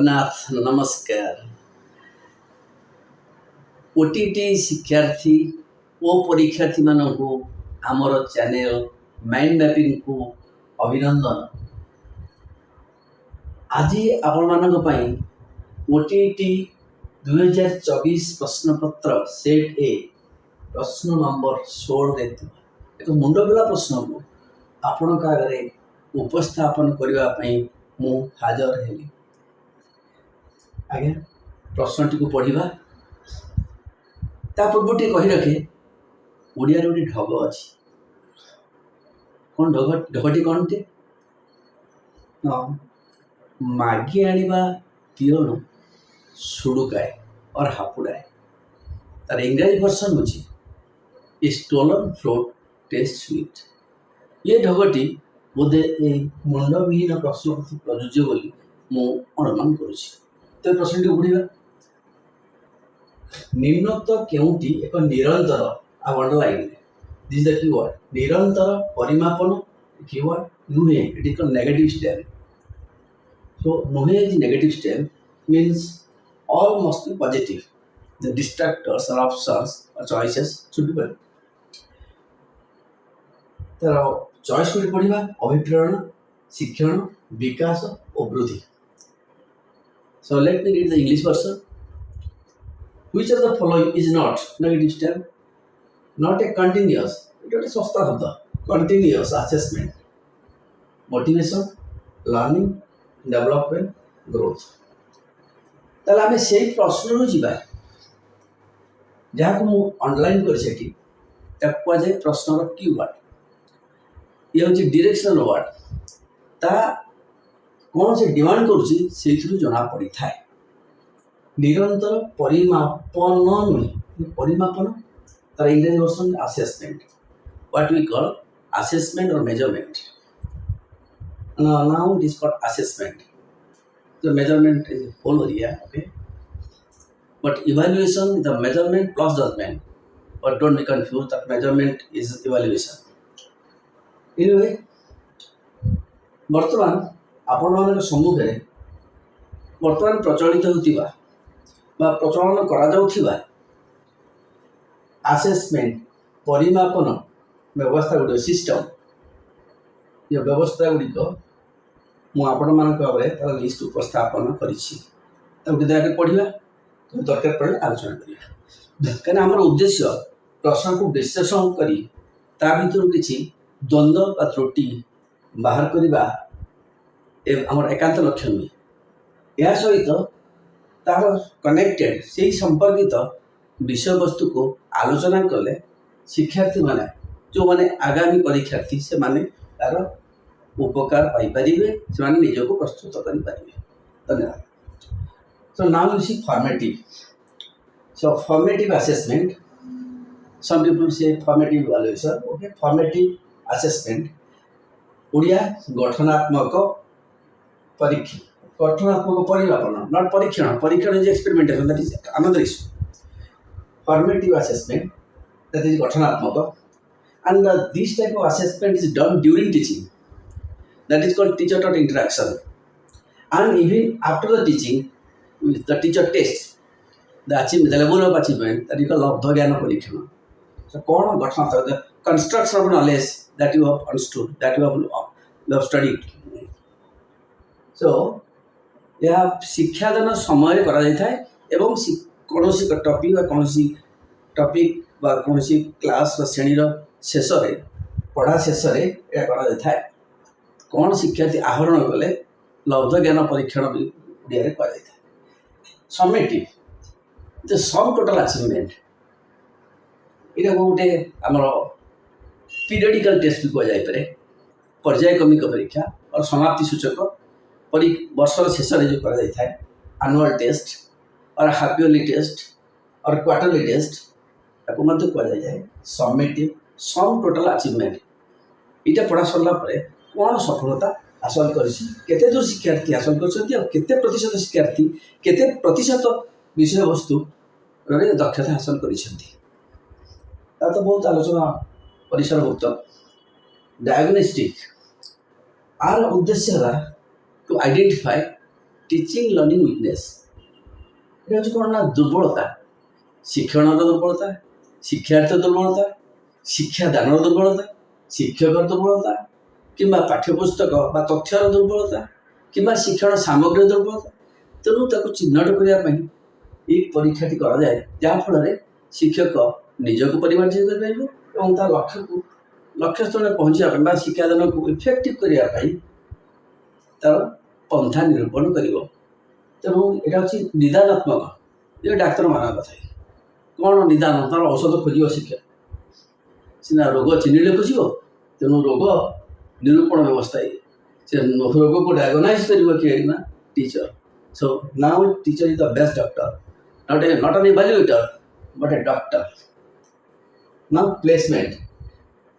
जगन्नाथ नमस्कार। ओटीटी शिक्षार्थी ओ परीक्षार्थी मानक आमर चैनल माइंड मैपिंग को अभिनंदन। आज आपण मानक ओटीटी 2024 प्रश्नपत्र सेट ए प्रश्न नंबर 16 एक मुंडबुला प्रश्न को आपण आगे उपस्थापन करने मु हाजर हेली। आज्ञा प्रश्नटी को पढ़ा पूर्व टे कही रखे ओडिया गोटे ढग अच्छी कौन ढगटी कौन टे मागी आनिबा तीरण सुड़ुकाए और हापुड़ाए तार इंग्राजी वर्सन हो स्टोलन फ्लोट टेस्ट स्वीट। ये ढगटी बोधे मुंडविहीन प्रश्न प्रযোज्य बोली मु अनुमान करुछि। तो प्रश्न टी पढ़ा निम्नत केउटी एक निरंतर अंडरलाइन दिस द कीवर्ड निरंतर परिमापन कीवर्ड नुहे इट इज नेगेटिव स्टेप। सो नुहे is negative step means all must be positive. The distractors or options or choices should be positive. तर चॉइस को पढ़ा अभिप्रेरण शिक्षण विकास और वृद्धि। So let me read the English version. Which of the following is not negative step? Not a continuous. It is a सस्ता शब्द continuous assessment, motivation, learning, development, growth. ताला हमें सही प्रश्न नु जीवा जहाँ को मु ऑनलाइन कर सकी तक जाए प्रश्न रो कीवर्ड ये हूँ डायरेक्शनल वर्ड ता कौन से डिमांड करुच्ची से जना पड़ी थाए। निरंतर परिमापन नुहे परिमापन तार इंग्रेजी version assessment what we call assessment और measurement. Now it is called assessment. The measurement is a whole area, okay? But evaluation is the measurement plus judgment. But don't be confused that measurement is evaluation. Anyway, बर्तमान आपण मान सम्मुख में बर्तमान प्रचलित होतिबा बा प्रचलन करा जाउथिबा असेसमेंट परिमापन व्यवस्था गुड सिस्टम ये व्यवस्था गुड़िक मु आपण मान तार लिस्ट उपस्थापन करिछि गोटे दया पढ़ा दरकार पड़े आलोचना करिया कहीं आम उद्देश्य प्रश्न को विश्लेषण करी ता भीतर किछि द्वंद्व बा त्रुटि बाहर करवा आमर एकांत लक्ष्य नुहे। या सहित तार कनेक्टेड से संपर्कित विषय वस्तु को आलोचना कले शिक्षार्थी माने जो माने आगामी परीक्षार्थी से माने तार उपकार पाइपारे से निज को प्रस्तुत करें। धन्यवाद। So now you see formative. So formative assessment some people say formative evaluation okay formative assessment Odia गठनात्मक परीक्षा गठनात्मक परिमापन नॉट परीक्षण परीक्षण is experimentation that is another issue. Formative assessment that is गठनात्मक and this type of assessment is done during teaching. That is called teacher taught interaction, and even after the teaching the teacher tests the level of achievement that is called labdha gyana parikshana. So कौन गठनात्मक the construction of knowledge that you have understood that you have studied. So यह शिक्षादान समय करा जाय थाए एवं कोनोसी topic बा कोनोसी टॉपिक बा कोनोसी क्लास बा श्रेणी रो शेष रे पढ़ा शेष रे या करा जाय थाए कौन शिक्षार्थी आहरण कले लब्ध ज्ञान परीक्षण ओडिया रे करा जाय थाए। Summative the sum total achievement इटा गोटे हमर पीरियडिकल टेस्ट भी कह जाय पारे पर्यायक्रमिक परीक्षा और समाप्ति सूचक वर्षर शेष रे जो करा जाय थाए एनुअल टेस्ट और हाफ ईयरली टेस्ट और क्वार्टरली टेस्ट ताको मध्य कह जाय समेटिव सम टोटल अचीवमेंट। इटा पढ़ा सरला परे कौन सफलता हासिल करते दूर शिक्षार्थी हासिल करते प्रतिशत शिक्षार्थी केते प्रतिशत विषय वस्तु दक्षता हासिल कर तो बहुत आलोचना परिसरभुक्त। डायग्नोस्टिक आर उद्देश्य है टू आइडेंटिफाई টিচিଂ ଲର୍ଣ୍ଣିଂ ୱିକନେସ୍। এটা হচ্ছে କ'ଣ ନା ଦୁର୍ବଳତା, ଶିକ୍ଷଣର ଦୁର୍ବଳତା, ଶିକ୍ଷାର୍ଥୀର ଦୁର୍ବଳତା, ଶିକ୍ଷାଦାନର ଦୁର୍ବଳତା, ଶିକ୍ଷକର ଦୁର୍ବଳତା, କିମ୍ବା ପାଠ୍ୟପୁସ୍ତକ ବା ତଥ୍ୟର ଦୁର୍ବଳତା, କିମ୍ବା ଶିକ୍ଷଣ ସାମଗ୍ରୀର ଦୁର୍ବଳତା। ତେଣୁ ତାକୁ ଚିହ୍ନଟ କରିବା ପାଇଁ ଏହି ପରୀକ୍ଷାଟି କରାଯାଏ, ଯାହାଫଳରେ ଶିକ୍ଷକ ନିଜକୁ ପରିମାର୍ଜିତ କରିପାରିବ ଏବଂ ତା ଲକ୍ଷ୍ୟସ୍ଥଳରେ ପହଞ୍ଚିବା ପାଇଁ ବା ଶିକ୍ଷାଦାନକୁ ଇଫେକ୍ଟିଭ୍ କରିବା ପାଇଁ ତାର ପନ୍ଥା ନିରୂପଣ କରିବ। ତେଣୁ ଏଇଟା ହେଉଛି ନିଦାନାତ୍ମକ, ଏ ଡାକ୍ତରମାନଙ୍କ କଥା। କ'ଣ ନିଦାନ? ତାର ଔଷଧ ଖୋଜିବ ଶିକ୍ଷକ, ସିନା ରୋଗ ଚିହ୍ନିଲେ ଖୋଜିବ। ତେଣୁ ରୋଗ ନିରୂପଣ ବ୍ୟବସ୍ଥା ସେ ରୋଗକୁ ଡାୟଗ୍ନାଇଜ୍ କରିବ କିଏ ନା teacher. So now teacher is the best doctor, not an evaluator but a doctor. Now placement.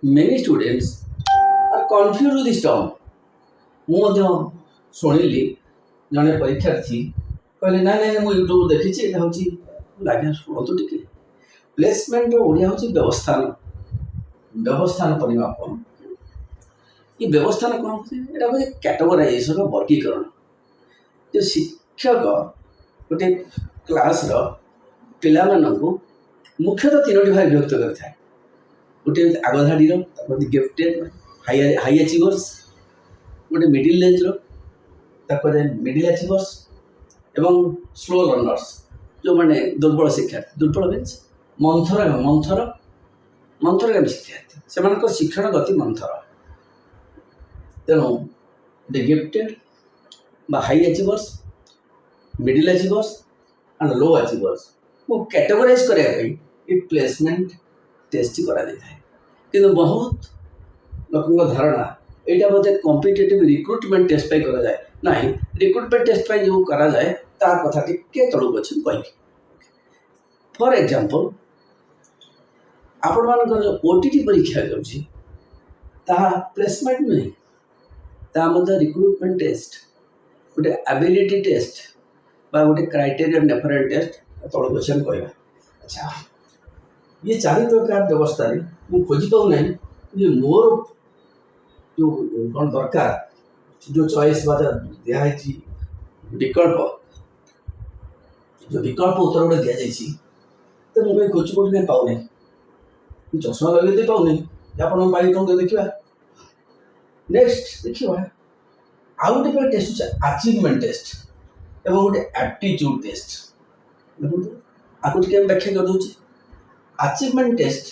Many students are confused with this term. ମୁଁ ମଧ୍ୟ ଶୁଣିଲି ଜଣେ ପରୀକ୍ଷାର୍ଥୀ କହିଲେ ନାଇଁ ମୁଁ ୟୁଟ୍ୟୁବ୍ ଦେଖିଛି, ଏଇଟା ହେଉଛି ଆଜ୍ଞା ଶୁଣନ୍ତୁ ଟିକେ। ପ୍ଲେସମେଣ୍ଟର ଓଡ଼ିଆ ହେଉଛି ବ୍ୟବସ୍ଥାନ ପରିମାପନ। ଏ ବ୍ୟବସ୍ଥାନ କ'ଣ ହେଉଛି? ଏଇଟା ହେଉଛି କ୍ୟାଟେଗୋରାଇଜେସନର ବର୍ଗୀକରଣ। ଯେ ଶିକ୍ଷକ ଗୋଟେ କ୍ଲାସ୍ର ପିଲାମାନଙ୍କୁ ମୁଖ୍ୟତଃ 3ଟି ଭାଗ ବିଭକ୍ତ କରିଥାଏ। ଗୋଟିଏ ହେଉଛି ଆଗ ଧାଡ଼ିର, ତାକୁ ଗିଫ୍ଟେଡ୍ ହାଇ ଆଚିଭର୍ସ, ଗୋଟେ ମିଡ଼ିଲ୍ ରେଞ୍ଜର, ତାପରେ ମିଡ଼ିଲ୍ ଆଚିଭର୍ସ ଏବଂ ସ୍ଲୋ ଲର୍ଣ୍ଣର୍ସ, ଯେଉଁମାନେ ଦୁର୍ବଳ ଶିକ୍ଷାର୍ଥୀ। ଦୁର୍ବଳ ମିନ୍ସ ମନ୍ଥରଗାମୀ ଶିକ୍ଷାର୍ଥୀ, ସେମାନଙ୍କର ଶିକ୍ଷଣ ଗତି ମନ୍ଥର। ତେଣୁ ଗିଫ୍ଟେଡ୍ ବା high achievers, middle achievers and low achievers ମୁଁ କ୍ୟାଟେଗୋରାଇଜ୍ କରିବା ପାଇଁ ଏ ପ୍ଲେସମେଣ୍ଟ ଟେଷ୍ଟଟି କରାଯାଇଥାଏ। କିନ୍ତୁ ବହୁତ ଲୋକଙ୍କ ଧାରଣା ଏଇଟା ବୋଧେ କମ୍ପିଟେଟିଭ୍ ରିକ୍ରୁଟମେଣ୍ଟ ଟେଷ୍ଟ ପାଇଁ କରାଯାଏ। ନାହିଁ, ରିକ୍ରୁଟମେଣ୍ଟ ଟେଷ୍ଟ ପାଇଁ ଯେଉଁ କରାଯାଏ ତା କଥା ଟିକେ ତଳକୁ ଅଛି କହିବି। ଫର୍ ଏକ୍ଜାମ୍ପଲ୍, ଆପଣମାନଙ୍କର ଯେଉଁ OTT ପରୀକ୍ଷା ଯାଉଛି ତାହା ପ୍ଲେସମେଣ୍ଟ ନୁହେଁ, ତାହା ମଧ୍ୟ ରିକ୍ରୁଟମେଣ୍ଟ ଟେଷ୍ଟ, ଗୋଟେ ଆବିଲିଟି ଟେଷ୍ଟ ବା ଗୋଟେ କ୍ରାଇଟେରିଆ ଡିଫରେଣ୍ଟ ଟେଷ୍ଟ ତଳକୁ ଅଛି ଆମେ କହିବା। ଆଚ୍ଛା, ଇଏ 4 ପ୍ରକାର ବ୍ୟବସ୍ଥାରେ ମୁଁ ଖୋଜି ପାଉନାହିଁ ଯେ ମୋର ଯେଉଁ କ'ଣ ଦରକାର, ଯେଉଁ ଚଏସ୍ ବା ଦିଆହେଇଛି ବିକଳ୍ପ, ଯେଉଁ ବିକଳ୍ପ ଉତ୍ତର ଗୋଟେ ଦିଆଯାଇଛି, ତ ମୁଁ କାହିଁ ଖୋଜି କୋଉଠି କାହିଁ ପାଉନାହିଁ। ଚଷମା ଲଗେଇ ପାଉନି, ଆପଣଙ୍କ ପାଇଁ କ'ଣ ଦେଖିବା। ନେକ୍ସଟ ଦେଖିବା ଆଉ ଗୋଟେ ପ୍ରକାର ଟେଷ୍ଟ ହେଉଛି ଆଚିଭମେଣ୍ଟ ଟେଷ୍ଟ ଏବଂ ଗୋଟେ ଆପ୍ଟିଚ୍ୟୁଡ୍ ଟେଷ୍ଟ। ଦେଖନ୍ତୁ ଆକୁ ଟିକେ ଆମେ ବ୍ୟାଖ୍ୟା କରିଦେଉଛି। ଆଚିଭମେଣ୍ଟ ଟେଷ୍ଟ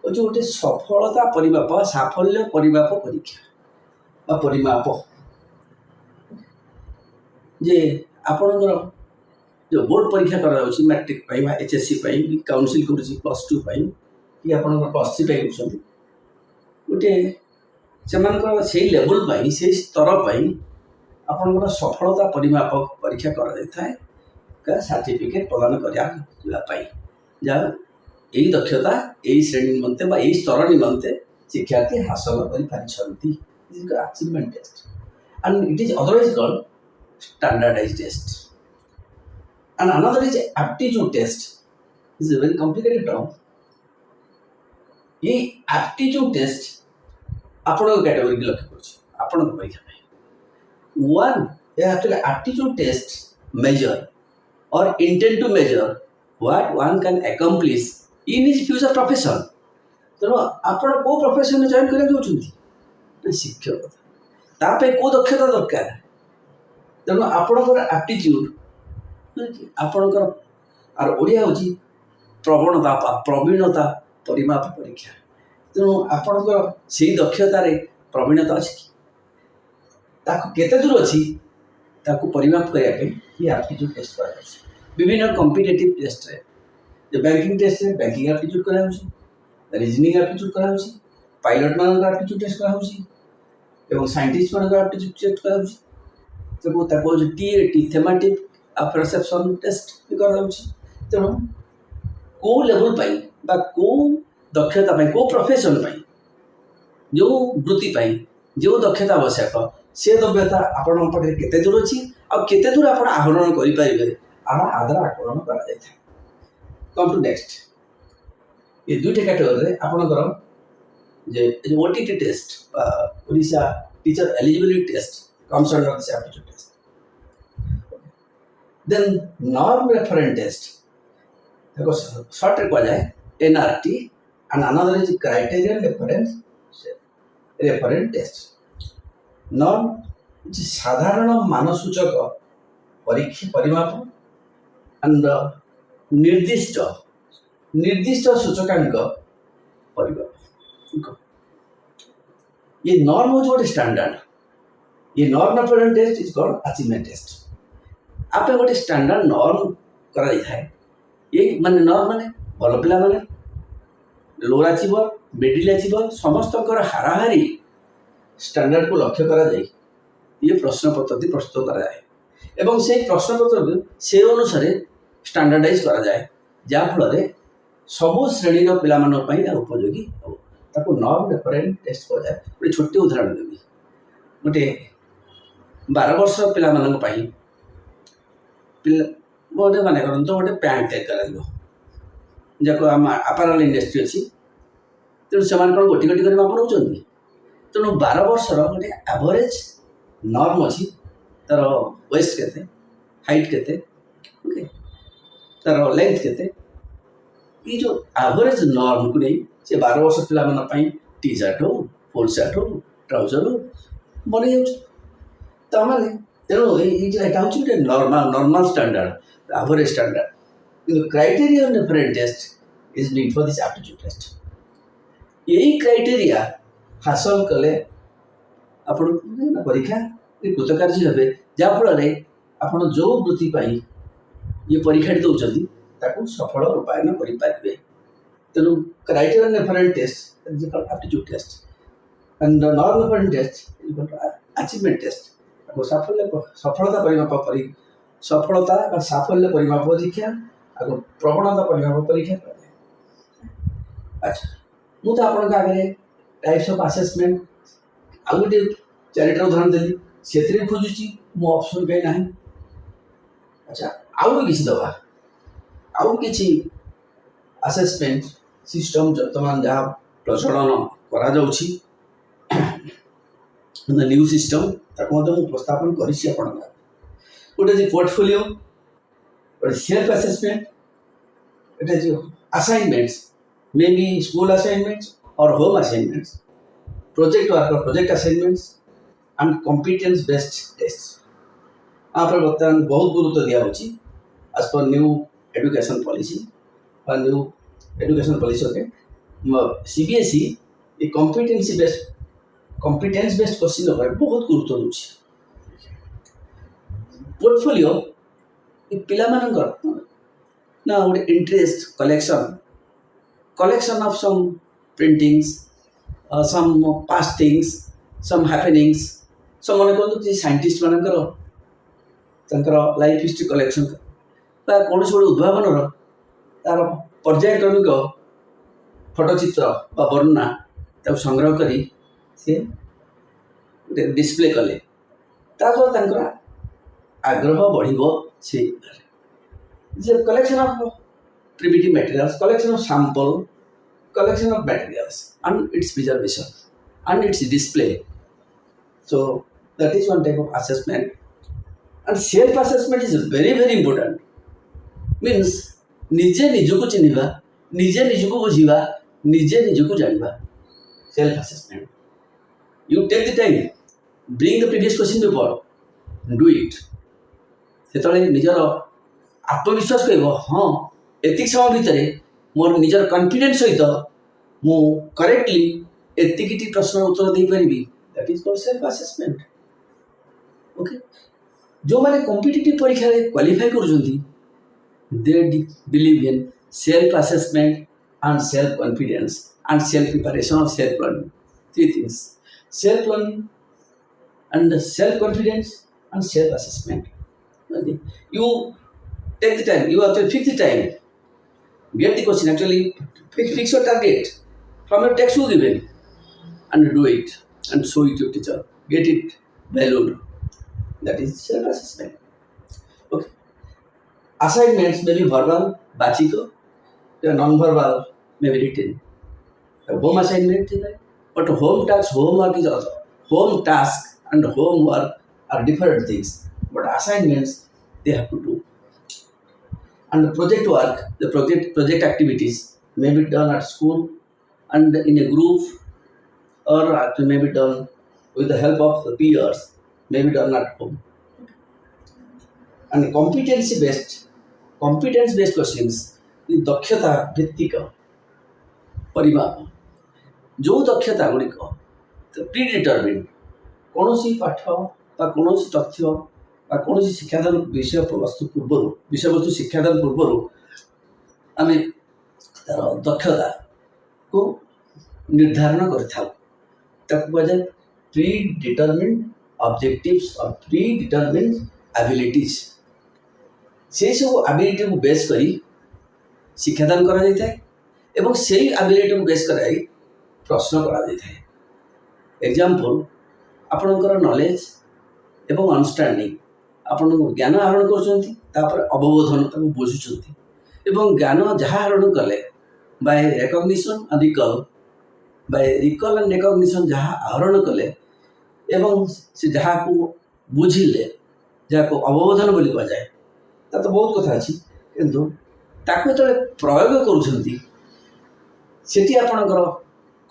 ହେଉଛି ଗୋଟେ ସଫଳତା ପରିମାପ, ସାଫଲ୍ୟ ପରିମାପ ପରୀକ୍ଷା ବା ପରିମାପ। ଯେ ଆପଣଙ୍କର ଯେଉଁ ବୋର୍ଡ଼ ପରୀକ୍ଷା କରାଯାଉଛି ମ୍ୟାଟ୍ରିକ୍ ପାଇଁ ବା HSC ପାଇଁ, କାଉନସିଲ୍ କରୁଛି +2 ପାଇଁ କି ଆପଣଙ୍କର +3 ପାଇଁ କରୁଛନ୍ତି, ଗୋଟିଏ ସେମାନଙ୍କର ସେଇ ଲେବୁଲ୍ ପାଇଁ, ସେଇ ସ୍ତର ପାଇଁ ଆପଣଙ୍କର ସଫଳତା ପରିମାପ ପରୀକ୍ଷା କରାଯାଇଥାଏ ସାର୍ଟିଫିକେଟ୍ ପ୍ରଦାନ କରିବା ପାଇଁ, ଯାହା ଏହି ଦକ୍ଷତା ଏହି ଶ୍ରେଣୀ ନିମନ୍ତେ ବା ଏହି ସ୍ତର ନିମନ୍ତେ ଶିକ୍ଷାର୍ଥୀ ହାସଲ କରିପାରିଛନ୍ତି। Achievement test and it is otherwise called standardized test. And another is aptitude test. This is a very complicated term. ये aptitude test ଆପଣଙ୍କ କ୍ୟାଟେଗୋରିକି ଲକ୍ଷ୍ୟ କରୁଛି, ଆପଣଙ୍କ ପରୀକ୍ଷା ପାଇଁ। One actually aptitude test measure or intend to measure what one can accomplish in his future profession. ତେଣୁ ଆପଣ କେଉଁ ପ୍ରଫେସନରେ ଜଏନ୍ କରିବାକୁ ଚାହୁଁଛନ୍ତି? ଶିକ୍ଷକତା। ତା ପାଇଁ କେଉଁ ଦକ୍ଷତା ଦରକାର? ତେଣୁ ଆପଣଙ୍କର ଆପ୍ଟିଚ୍ୟୁଡ୍, ଆପଣଙ୍କର ଆର ଓଡ଼ିଆ ହେଉଛି ପ୍ରବଣତା ବା ପ୍ରବୀଣତା ପରିମାପ ପରୀକ୍ଷା। ତେଣୁ ଆପଣଙ୍କର ସେଇ ଦକ୍ଷତାରେ ପ୍ରବୀଣତା ଅଛି କି, ତାକୁ କେତେ ଦୂର ଅଛି, ତାକୁ ପରିମାପ କରିବା ପାଇଁ ଏ ଆପ୍ଟିଚ୍ୟୁଡ୍ ଟେଷ୍ଟ କରାଯାଉଛି। ବିଭିନ୍ନ କମ୍ପିଟେଟିଭ୍ ଟେଷ୍ଟରେ, ବ୍ୟାଙ୍କିଂ ଟେଷ୍ଟରେ ବ୍ୟାଙ୍କିଂ ଆପ୍ଟିଚ୍ୟୁଡ୍ କରାଯାଉଛି, ରିଜନିଂ ଆପ୍ଟିଚ୍ୟୁଡ୍ କରାଯାଉଛି, ପାଇଲଟମାନଙ୍କ ଆପ୍ଟିଚ୍ୟୁଡ୍ ଟେଷ୍ଟ କରାଯାଉଛି ଏବଂ ସାଇଣ୍ଟିଷ୍ଟମାନଙ୍କ ଆପ୍ଟିଚ୍ୟୁଡ୍ ଟେଷ୍ଟ କରାଯାଉଛି। ତାକୁ ହେଉଛି TAT ଥେମାଟିକ୍ ପରସେପସନ୍ ଟେଷ୍ଟ ବି କରାଯାଉଛି। ତେଣୁ କେଉଁ ଲେବୁଲ୍ ପାଇଁ ବା କେଉଁ ଦକ୍ଷତା ପାଇଁ, କେଉଁ ପ୍ରଫେସନ୍ ପାଇଁ, ଯେଉଁ ବୃତ୍ତି ପାଇଁ ଯେଉଁ ଦକ୍ଷତା ଆବଶ୍ୟକ, ସେ ଦକ୍ଷତା ଆପଣଙ୍କ ପାଖରେ କେତେ ଦୂର ଅଛି ଆଉ କେତେ ଦୂର ଆପଣ ଆହରଣ କରିପାରିବେ, ଆଧାର ଆକଳନ କରାଯାଇଥାଏ। କମ୍ ଟୁ ନେକ୍ସଟ, ଏ 2ଟି କ୍ୟାଟେଗୋରିରେ ଆପଣଙ୍କର ଯେ OTT ଟେଷ୍ଟ ବା Odisha teacher eligibility test comes under this aptitude test. Then norm reference test. Because short require NRT and another is criterion reference test. Norm is ସାଧାରଣ ମାନସୂଚକ ପରୀକ୍ଷା ପରିମାପ and ନିର୍ଦ୍ଦିଷ୍ଟ ସୂଚକାଙ୍କ ପରିମାପ। ये नॉर्म हो गोटे स्टैंडर्ड ये norm reference test is called achievement test आप गोटे स्टैंडर्ड नॉर्म करा जाए ये माने नॉर्म माने भल पिला माने लो अचीवर मिडिल अचीवर समस्त हाराहारी स्टैंडर्ड को लक्ष्य करा जाए ये प्रश्न पत्र प्रस्तुत करा जाए एवं से प्रश्न पत्र से अनुसार स्टैंडर्डाइज करा जाए जहाँफल सबू श्रेणी पिला उपयोगी हो ताको नॉर्म रेफरेंस टेस्ट करा जाए। गोटे छोटे उदाहरण देवी गोटे 12 वर्ष पिला गोटे माने तो गोटे पैंट तैयार कर जाको आम आपाराल इंडस्ट्री अच्छी तेणु से कौन गोटी गोटी कर माप नौ तेणु 12 वर्षर गोटे एवरेज नॉर्म अच्छी तार वेस्ट केते हाइट केते ओके तार लेंथ केते ये जो एवरेज नॉर्म को नहीं से 12 वर्ष पिला टी शर्ट हो फुल शर्ट हो ट्राउजर हो बन जाने तेणु यहाँ हूँ गोटे नॉर्मल स्टैंडर्ड एवरेज स्टैंडर्ड कि criterion reference test is need for this aptitude test यही क्राइटेरिया हासिल कले आप परीक्षा कृतकार्य हे जहाँफल आप जो वृत्ति ये परीक्षा दौरान ताकू सफल रूपायन करेंगे तेणु criterion reference test aptitude test and norm reference test achievement test सफलता परिमाप सफलता साफल्य परिमाप परीक्षा प्रवणता परिमाप परीक्षा अच्छा मुझे आपंक आगे टाइप्स ऑफ असेसमेंट आउ गोटे 4टा उदाहरण देली से खोजुची मो ऑप्शन कहीं ना अच्छा आउ किसी दबा आउ किसी असेसमेंट सिस्टम वर्तमान जहाँ प्रचलन करा जाउछि न्यू सिस्टम ताको मु प्रस्तावन करिछि आपण गोटे जे पोर्टफोलियो गोटे सेल्फ असेसमेंट एटा जे assignments may be school assignments और home assignments project work project assignments and competence based test आप बर्तमान बहुत गुरुत्व दिया होछि as per new education policy और new education policy okay CBSE ये कॉम्पिटेंस बेस्ड क्वेश्चन पर बहुत गुरुत्व दूसरी पोर्टफोलियो ये पिला मानकर ना गोटे interest collection of some printings some past things some happenings some मन कहते साइंटिस्ट मानकर लाइफ हिस्ट्री कलेक्शन कौन से गोटे उद्भावन तार पर्यायक्रमिक फोटोचित्र वर्णना संग्रह करी से डिस्प्ले कले ताद्वारा आग्रह बढ़िबो से collection of primitive materials collection of sample collection of materials and its preservation and its display so that is one type of assessment and self assessment is very very important means निजे निजको चिन्हिबा निजे निजको बुझिबा निजे निजको जानिबा self assessment you take the time bring the previous question paper do it से निजर आत्मविश्वास कह हाँ एति समय भितर मोर निजर कॉन्फिडेंस सहित मु करेक्टली एतिकी प्रश्न उत्तर दे पारिबी that is called self assessment okay जो माने कॉम्पिटिटिव परीक्षा रे क्वालिफाई करूछंती they believe in self assessment and self confidence and self preparation of self learning 3 things self learning and self confidence and self assessment okay. You take the time you have to fix the time get the question actually fix your target from your textbook given and do it and show it to your teacher get it valued that is self assessment okay. Assignments may be verbal, bachico, non-verbal, may be written. Home assignment is that, but homework is also home task and homework are different things. But assignments they have to do And the project work, the project activities may be done at school and in a group, or it may be done with the help of the peers, may be done at home. And competence based questions is दक्षता भित्तिक परिमाप जो दक्षता गुड़िक pre determine कौन पाठ कौन तथ्य कौन शिक्षादान विषय वस्तु पूर्व विषय वस्तु शिक्षादान पूर्व आम तार दक्षता को निर्धारण कर प्री डिटरमिन ऑब्जेक्टिव्स और प्री डिटरमिन एबिलिटीज से सब एबिलिटी को बेस करी शिक्षादान करा जाता है एवं से एबिलिटी को बेस कराई प्रश्न करा जाता है। एग्जांपल आपणकर नॉलेज एवं अंडरस्टैंडिंग आपण ज्ञान आहरण कर अवबोधन बुझुंट एवं ज्ञान जहाँ आहरण कले by recognition and recall and recognition जहाँ आहरण कले एवं से जहाँ को बुझिले जहाँ को अवबोधन बोली कह जाए ता तो बहुत कथा अच्छी किंतु ताको जो प्रयोग करुँच आपणकर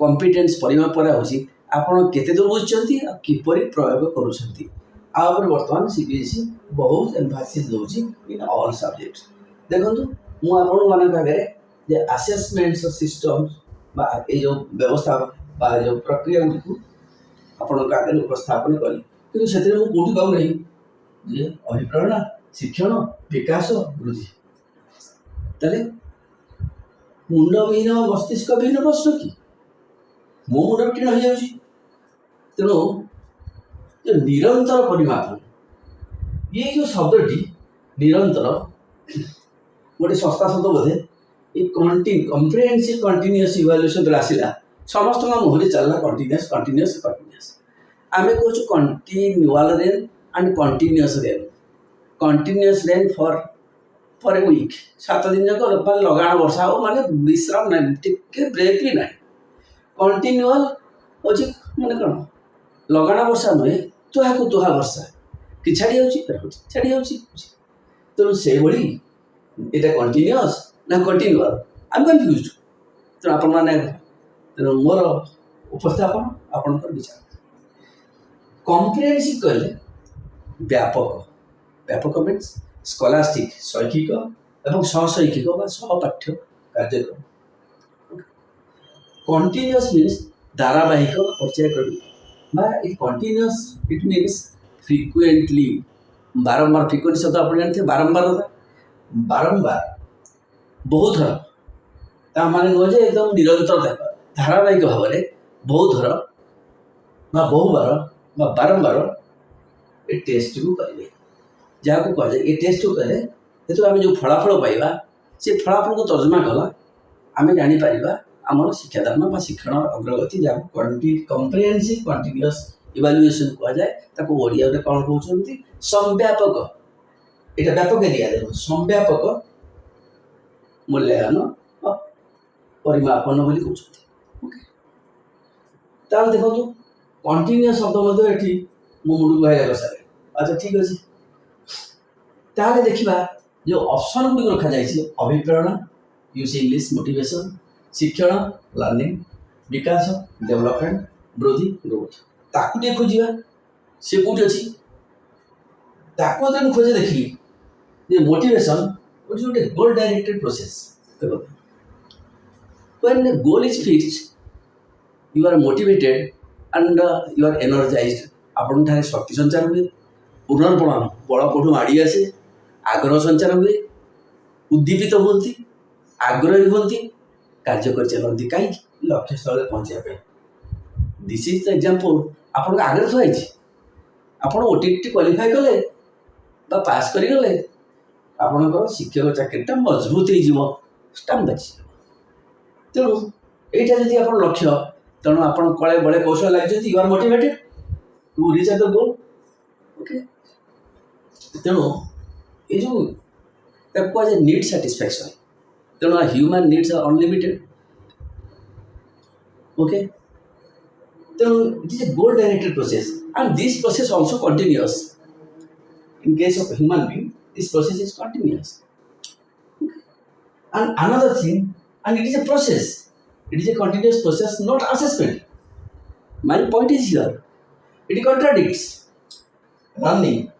कॉम्पिटेंस परिमाप होची आपण केते दूर बुझुंट किपरि प्रयोग करुँच बर्तमान सीबीएसई बहुत एम्फासिस दौची इन ऑल सब्जेक्ट्स। देखो मु आपण मान आगे जे असेसमेंट सिस्टम जो व्यवस्था जो प्रक्रिया गुड़ी आपण आगे उपस्थापन करी कि से कौटी पाऊ नहीं जे अभिप्रेरणा शिक्षण विकास वृद्धि ताले मुंड विहीन मस्तिष्क विहीन प्रश्न कि मो मुंड टीण हो जाऊँगी तेणु जो निरंतर परिमाप ये जो शब्दटी निरंतर गोटे संस्था शब्द बोधे ये कम्प्रिहेन्सिव कंटिन्यूअस इवाल्युएशन जो आसला समस्त मुहरे चलना कंटिन्यूअस आम कौच continual rain and continuous rain for a week 7 दिन जाक लगाण वर्षा हो माने विश्राम ना टिके ब्रेक भी ना कंटिन्यूअल हो माने कौन लगाण वर्षा नुहे तुहा को तुहा वर्षा कि छाड़ी जाऊँगी तेणु से भाई यहाँ कंटिन्यूअस ना कंटिन्यूअल आई एम कन्फ्यूज्ड तेणु आपण मैंने तेणु मोर उपस्थापन आपण विचार कम्प्रिहेन्सिव कहले व्यापक मीन्स स्कॉलास्टिक शैक्षिक एवं सहशैक्षिक सहपाठ्य कार्यक्रम कंटिन्यूअस मीन्स धारावाहिक पर्यायक्रमिक कंटिन्यूअस इट मीन्स फ्रिक्वेंटली बारंबार फ्रिक्वेंट शब्द आप जानते बारंबार बहुत थर ता माने नुह एकदम निरंतर धारावाहिक भाव में बहुत थर बहुबार बारंबार ये टेस्ट को करेंगे जहाँ को कह जाए ये टेस्ट को कले जो आम जो फलाफल पाइबा से फलाफल को तर्जमा कला आम जापर आम शिक्षादान शिक्षण अग्रगति जहाँ कम्प्रिहेन्सिव कंटिन्यूअस इवाल्युएशन कह जाए ओडिया कौन कहते संव्यापक यहाँ व्यापक एरिया देखो संव्यापक मूल्यांकन परिमापन बोली कहते ओके ताल देखो कंटिन्यूअस शब्द ये मो मुंड को सारे अच्छा ठीक अच्छे ताले देखा जो ऑप्शन गुड़ी रखा जाए अभिप्रेरणा यूज इंग्लिश मोटिवेशन शिक्षण लर्निंग विकास डेवलपमेंट वृद्धि ग्रोथ ताकू टे खोजा सी कौटी अच्छी ताकू खोजे देखिए जे मोटिवेशन गोटे गोल directed process when the goal is fixed you are motivated and you are energized आपण ठारे शक्ति संचार हुए पुनर्बलन बल कौटू माड़ी आसे आग्रह संचार हुए उद्दीपित होती आग्रही होती कार्य कर चलती कहीं लक्ष्य स्थल पहुँचापी दिस इज द एग्जांपल आपण आगे थी आपण ओटीटी क्वालिफाई कले पास करगले आपणकर शिक्षक चाकरीटा मजबूत हो स्टाम्प बाजी तेणु यहाँ जब आप लक्ष्य तेणु आप कले बड़े कौशल लगे you are motivated to reach the goal okay तेणु ये जो कह नीड सैटिस्फैक्शन तेणु human needs are unlimited okay तेणु it is a goal directed process and this process also continuous in case of human being this process is continuous And another thing, and it is a process. It is a continuous process, not assessment. My point is here. It contradicts learning.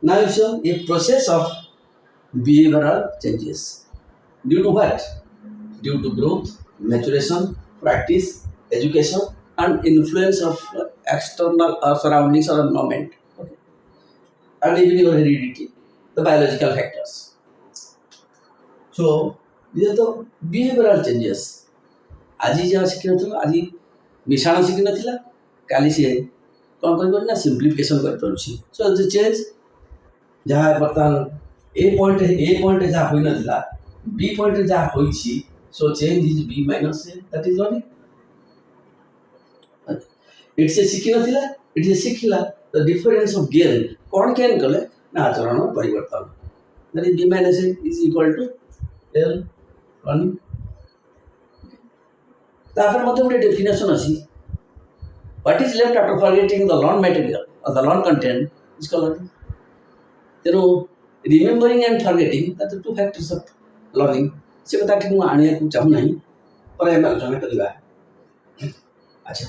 Now it's a process of behavioral changes. Due to what? Due to growth, maturation, practice, education, and influence of external surroundings or environment. Okay. And even your heredity, the biological factors. So these are the behavioral changes. ଆଜି ଯାହା ଶିଖିନଥିଲା ଆଜି ମିଶାଣ ଶିଖିନଥିଲା କାଲି ସିଏ କ'ଣ କରିପାରୁଛି ନା ସିମ୍ପ୍ଲିଫିକେସନ୍ କରିପାରୁଛି। So the change ଯାହା ବର୍ତ୍ତମାନ ଏ ପଏଣ୍ଟରେ ଯାହା ହୋଇନଥିଲା ବି ପଏଣ୍ଟରେ ଯାହା ହୋଇଛି so change is B minus A that is learning. ଏଠି ସେ ଶିଖିନଥିଲା ଏଠି ସେ ଶିଖିଲା ଦ ଡିଫରେନ୍ସ ଅଫ୍ ଗେନ୍ କ'ଣ ଗେନ୍ କଲେ ନା ଆଚରଣ ପରିବର୍ତ୍ତନ that is B minus A is equal to L learning. ତାପରେ ମଧ୍ୟ ଗୋଟେ ଡେଫିନେସନ୍ ଅଛି what is left after forgetting the learn material or the learn content is called learning. ତେଣୁ remembering and forgetting the two factors of learning ସେ କଥାଟି ମୁଁ ଆଣିବାକୁ ଚାହୁଁନାହିଁ ପରେ ଆମେ ଆଲୋଚନା କରିବା। ଆଚ୍ଛା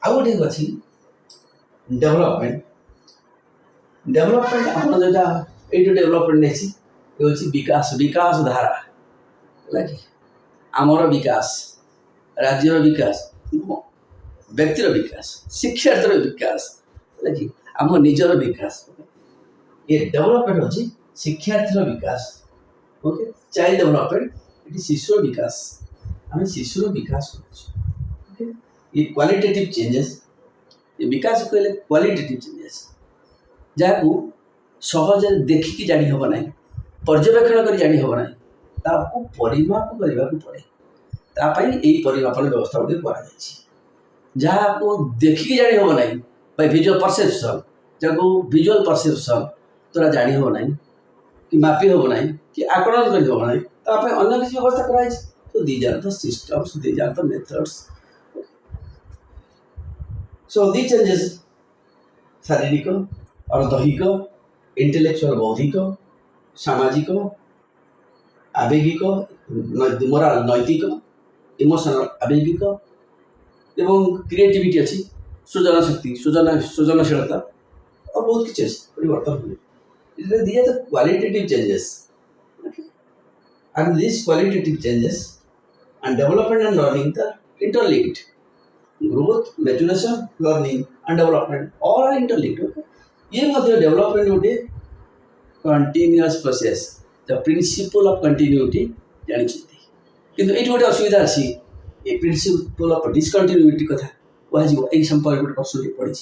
ଆଉ ଗୋଟେ ଅଛି ଡେଭଲପମେଣ୍ଟ। ଡେଭଲପମେଣ୍ଟ ଆପଣ ଯେଉଁଟା ଏଇଠି ଡେଭଲପମେଣ୍ଟ ନେଇଛି ଏ ହେଉଛି ବିକାଶ ଧାରା ହେଲା କି ଆମର ବିକାଶ राज्यर विकास व्यक्तिर विकास शिक्षार्थी विकास है आम निजर विकास ये डेवलपमेंट होची शिक्षार्थी विकास ओके चाइल्ड डेवलपमेंट ये शिशुर विकास आम शिशुर विकास ओके ये क्वालिटेटिव चेंजेस ये विकास कहले क्वालिटेटिव चेंजेस जहाँ सहज देखिकी जानी हम ना पर्यवेक्षण कर जानी हम ना परिमाप करने पड़े तापाई यही परिमापन व्यवस्था गुड़ी कराको देखिकी जानी हम ना बाय विजुअल परसेप्शन जहाँ विजुअल परसेप्शन द्वारा जानी हम ना कि मापी हम ना कि आकलन कर हम ना तापाई अन्य किसी व्यवस्था कराई। So these are the systems these are the methods. So these changes शारीरिक और दैहिक इंटेलेक्चुअल बौद्धिक सामाजिक आवेगिक मोराल नैतिक इमोशनल आवेगिक एवं क्रिएटिविटी अच्छी सृजन शक्ति सृजनशीलता और बहुत किसी परिवर्तन हुए these are the qualitative changes and this qualitative changes and development and learning the interlinked growth maturation learning and development all are interlinked. ये मध्य डेवलपमेंट गोटे continuous process the principle of continuity जानी किंतु ये गोटे असुविधा अच्छी ये प्रिंसिपल ऑफ डिसकंटिन्यूटी कथा कह यही संपर्क गोटे प्रश्न पड़ी।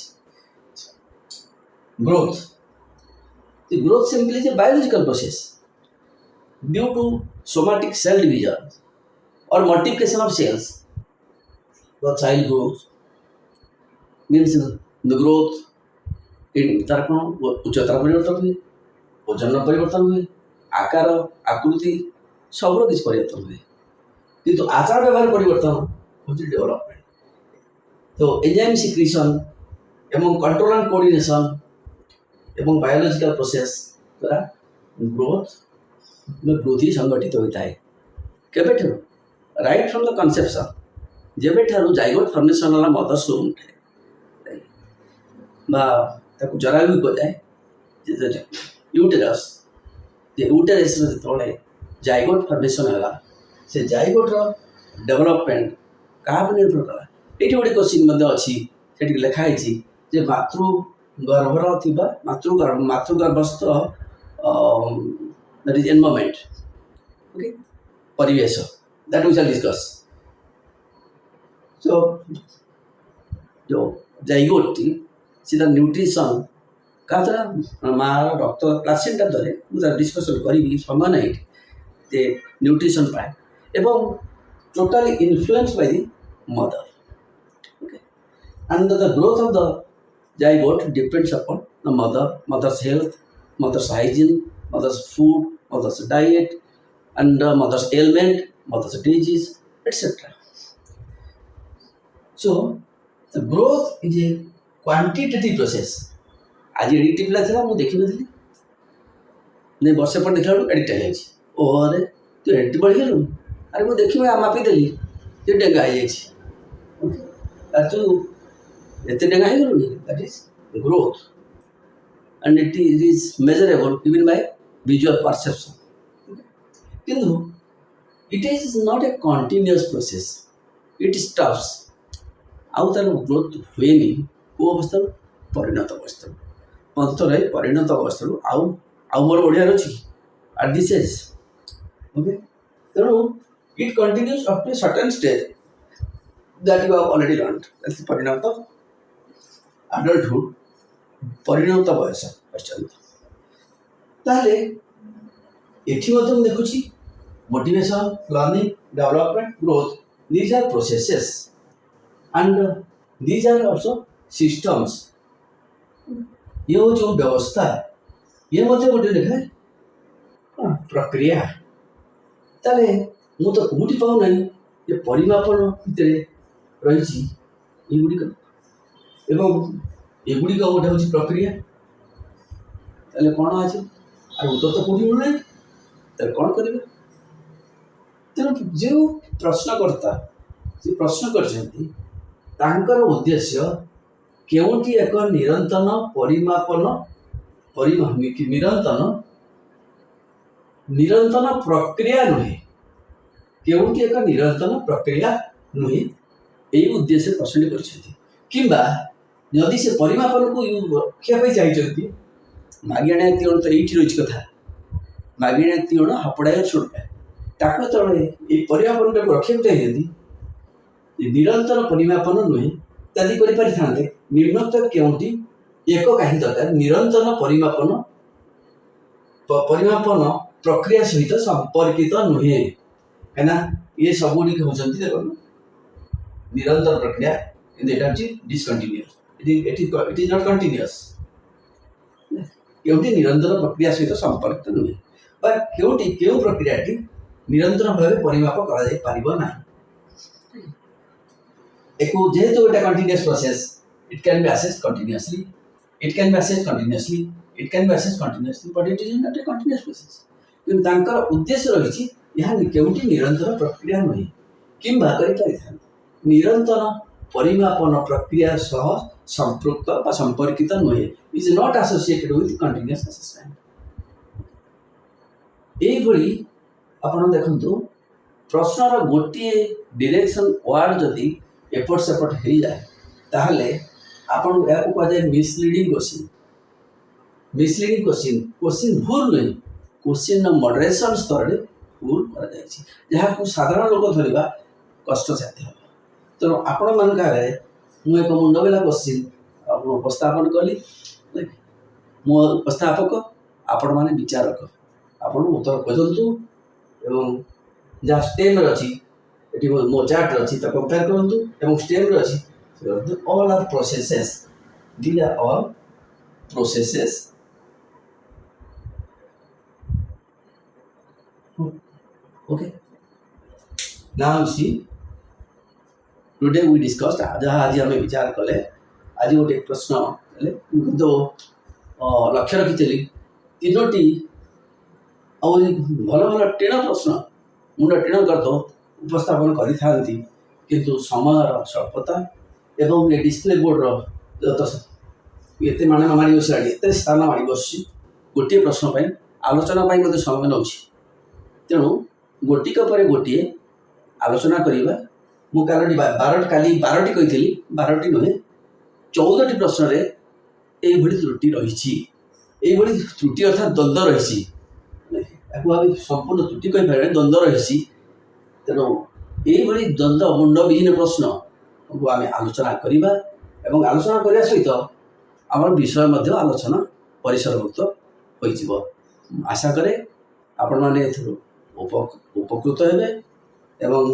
Growth simply is a biological process due to somatic cell division और multiplication of cells the child growth means the growth in तार कौन उच्चता परिवर्तन हुए ओजन परिवर्तन हुए आकार आकृति सब किसी परिवर्तन हुए किंतु आचार व्यवहार परिवर्तन हूँ डेवलपमेंट। तो एंजाइम सिक्रीशन एवं कंट्रोल एंड कोऑर्डिनेशन एवं बायोलॉजिकल प्रोसेस द्वारा ग्रोथ में वृद्धि संगठित होता है केबे राइट फ्रॉम द कन्सेप्शन जेबे ठारू जाइगोट फॉर्मेशन वाला मदर्स रूम ताकू जरा भी को जाए यूटेरस यूटेरस जो जाइगोट फॉर्मेशन है से जाइगोटर डेवलपमेंट क्या निर्भर कला ये गोटे क्वेश्चन अच्छी से लिखाई जे मातृगर्भर थी मातृगर्भस्थ दैट इज एनवायरनमेंट ओके परिवेश दैट वी शैल डिस्कस। सो जो जाइगोट थी सीधा न्यूट्रिशन क्या द्वारा माँ रक्त प्लासेंटा द्वारा मुझे डिस्कसन करी समय नहीं जे न्यूट्रिशन पाए एवं totally influence by the mother okay and the growth of the zygote depends upon the mother's health mother's hygiene mother's food mother's diet and mother's element mother's disease etcetera. So the growth is a quantitative process आज एडिट पिला था मुझे देखी नहीं वर्षे पर देखा एडिट हो ओहर तो एटी बढ़िगलु अरे मुझे देखिए मापिदेली ये डेंगा तू एत डेंगा हो that is growth and it is measurable even by visual perception. किंतु it is not a continuous process. It stops. आउ तार ग्रोथ हुएनि को अवस्था परिणत अवस्था पंथर परिणत अवस्था आउ आउ मोर बढ़िया अच्छी at this age. Okay, तेणु it continues up to a certain stage that you have already learned. That's the परिणत adulthood. परिणत बयस पर्यंत ताहले एठी मते हम देखुची motivation learning development growth these are processes and these are also systems ये हो जो व्यवस्था ये मते गोटे देखा प्रक्रिया ताले मु तो कोठी पाउ नै ये परिमापन भितरे रहिची ए गुडी एवं एगुड़ी गोटे हूँ प्रक्रिया ताले कौन आज आर उत्तर तो कौटी मिलूना ताले कौन करेंगे तेणु जो प्रश्नकर्ता से प्रश्न कर उद्देश्य केउटी एक निरंतन परिमापन निरंतन प्रक्रिया नुहे केउटी एक निरंतन प्रक्रिया नुहे यही उद्देश्य प्रश्न कर जदि से परिमापन को रखा चाहिए मागिणा तीण तो ये रही कथा मागिणा तीण हपड़ा छोटा ताको तले ये परिमापन को रखा चाहिए निरंतर परिमापन नुहे यदि करें निम्नत केउटी एक कहीं दरकार निरंतर परिमापन प्रक्रिया सहित संपर्कित नुहे कहीं ये सबुड़ी होती निरंतर प्रक्रिया discontinuous it is not continuous केउटी निरंतर प्रक्रिया सहित संपर्कित नुहे केउटी केउ प्रक्रियाटी निरंतर भाव परिमाप करा जाय परिबो ना एको जेहेतु गोटे continuous process it can be assessed continuously it can be assessed continuously it can be assessed continuously but it is not a continuous process किंतु तांकर उद्देश्य रहिछि यह केउटी निरंतर प्रक्रिया नुहे किंबा करि परिथान निरंतर परिमापन प्रक्रिया सह संपृक्त व संपर्कित नुहे is not associated with continuous assessment एभली आपण देखंतु प्रश्नर गोटे डायरेक्शन वर्ड जदि एपट सेपट हो जाए ताहले आपण या को कह जाए मिसलीडिंग क्वेश्चन भूल नहीं क्वेश्चन मॉडरेशन स्तर रे भूल करा जायछि जहा को साधारण लोक धरिबा कष्ट साध्य हो तेणु आपण मान आगे मु एक मुंडबेला क्वेश्चन उपस्थापन कली मो उपस्थापक आपण माने विचारक आपण उत्तर खोजतु एवं जहाँ स्टेम अच्छी ये मो चार्ट अच्छी तो कंपेयर करूँ एवं स्टेम अच्छी all are processes these are all processes okay now see today we discussed जहाँ आज आम विचार कले आज गोटे प्रश्न तो लक्ष्य रखी तीनोटी और भल भल टीण प्रश्न मुंड टीण कर दो उपस्थापन करी किंतु समय स्वल्पता एवं ये डिस्प्ले बोर्ड ये माण मारी बसला एत स्थान मारी बस गोटे प्रश्न आलोचना मत समय नौ तेणु गोटिक पर गोटे आलोचना करवा मु काली 12टी कही 12टी नुहे 14टी प्रश्न ये त्रुटि रही त्रुटि अर्थात द्वंद्व रही संपूर्ण त्रुटि कही पारे द्वंद्व रही तेणु ये द्वंद्व मुंडविहीन प्रश्न को आम आलोचना करवा एवं आलोचना करने सहित आम विषय आलोचना परिसरभुक्त हो आशा करे आपण मैंने उपकृत हेबे एवं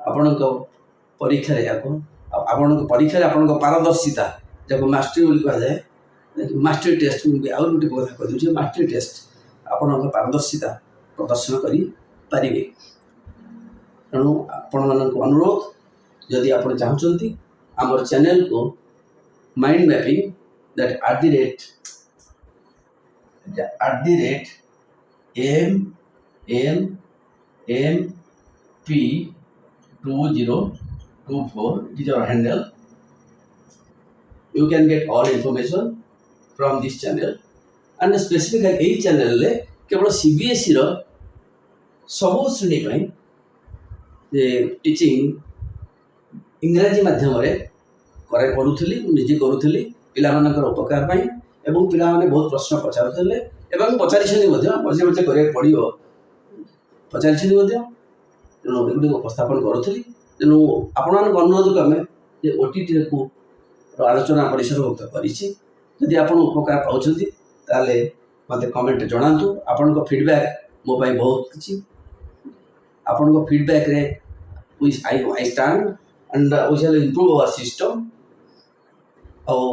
आपण परीक्षा आपण परीक्षा आपण पारदर्शिता जब मास्टरी बोली कह जाए मास्टरी टेस्ट आउर गोटे कथा कह मास्टरी टेस्ट आपण पारदर्शिता प्रदर्शन करें तेणु आपण मान अनुरोध जदि आप चाहते आमर चैनल को mind mapping that @ AM MP2024. It is our handle. You can get all information from this channel. And specifically এই ଚ୍ୟାନେଲରେ କେବଳ CBSE ର ସବୁ ଶ୍ରେଣୀ ପାଇଁ ଯେ ଟିଚିଂ ଇଂରାଜୀ ମାଧ୍ୟମରେ କରୁଥିଲି, ନିଜେ କରୁଥିଲି ପିଲାମାନଙ୍କର ଉପକାର ପାଇଁ, ଏବଂ ପିଲାମାନେ ବହୁତ ପ୍ରଶ୍ନ ପଚାରୁଥିଲେ ଏବଂ ପଚାରିଛନ୍ତି ମଧ୍ୟ, ମଝିରେ ମଝିରେ କରିବାକୁ ପଡ଼ିବ, ପଚାରିଛନ୍ତି ମଧ୍ୟ। ତେଣୁ ଏଗୁଡ଼ିକ ଉପସ୍ଥାପନ କରୁଥିଲି। ତେଣୁ ଆପଣମାନଙ୍କୁ ଅନୁରୋଧ କଲେ ଯେ OTTକୁ ଆଲୋଚନା ପରିସରଭୁକ୍ତ କରିଛି। ଯଦି ଆପଣ ଉପକାର ପାଉଛନ୍ତି ତାହେଲେ ମୋତେ କମେଣ୍ଟ ଜଣାନ୍ତୁ। ଆପଣଙ୍କ ଫିଡ଼ବ୍ୟାକ୍ ମୋ ପାଇଁ ବହୁତ କିଛି। ଆପଣଙ୍କ ଫିଡ଼ବ୍ୟାକ୍ରେ I stand and we shall improve our system. ଆଉ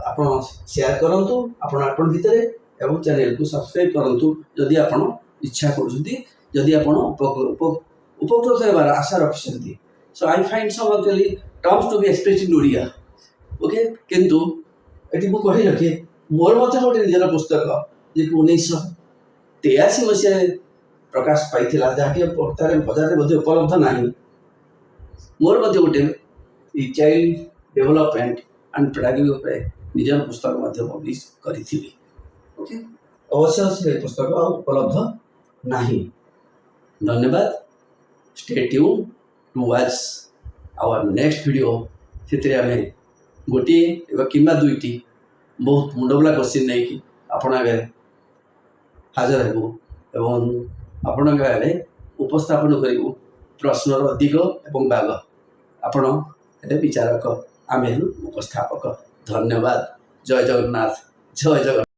ଆପଣ ସେୟାର କରନ୍ତୁ ଆପଣ ଭିତରେ ଏବଂ ଚ୍ୟାନେଲକୁ ସବସ୍କ୍ରାଇବ୍ କରନ୍ତୁ ଯଦି ଆପଣ ଇଚ୍ଛା କରୁଛନ୍ତି, ଯଦି ଆପଣ ଉପକୃତ ହେବାର ଆଶା ରଖିଛନ୍ତି। So I find some actually terms to be expressed in Odia, okay. କିନ୍ତୁ ଏଠି ମୁଁ କହି ରଖେ, ମୋର ମଧ୍ୟ ଗୋଟେ ନିଜର ପୁସ୍ତକ ଯିଏକି 1983 ମସିହାରେ ପ୍ରକାଶ ପାଇଥିଲା, ଯାହାକି ବଜାରରେ ମଧ୍ୟ ଉପଲବ୍ଧ ନାହିଁ। ମୋର ମଧ୍ୟ ଗୋଟେ ଚାଇଲ୍ଡ ଡେଭଲପମେଣ୍ଟ ଆଣ୍ଡ ପେଡାଗୋଜି ଉପରେ ନିଜର ପୁସ୍ତକ ମଧ୍ୟ ପବ୍ଲିଶ କରିଥିଲି, ଓକେ। ଅବଶ୍ୟ ସେ ପୁସ୍ତକ ଉପଲବ୍ଧ ନାହିଁ। ଧନ୍ୟବାଦ। Stay tuned to watch our next video. ସେଥିରେ ଆମେ ଗୋଟିଏ କିମ୍ବା ଦୁଇଟି ବହୁତ ମୁଣ୍ଡବୁଲା କୋଶ୍ଚିନ୍ ନେଇକି ଆପଣ ଆଗରେ ହାଜର ହେବୁ ଏବଂ ଆପଣଙ୍କ ଆଗରେ ଉପସ୍ଥାପନ କରିବୁ ପ୍ରଶ୍ନର ଦିଗ ଏବଂ ବାଗ। ଆପଣ ହେଲେ ବିଚାରକ, ଆମେ ହେଲୁ ଉପସ୍ଥାପକ। ଧନ୍ୟବାଦ। ଜୟ ଜଗନ୍ନାଥ। ଜୟ ଜଗନ୍ନାଥ।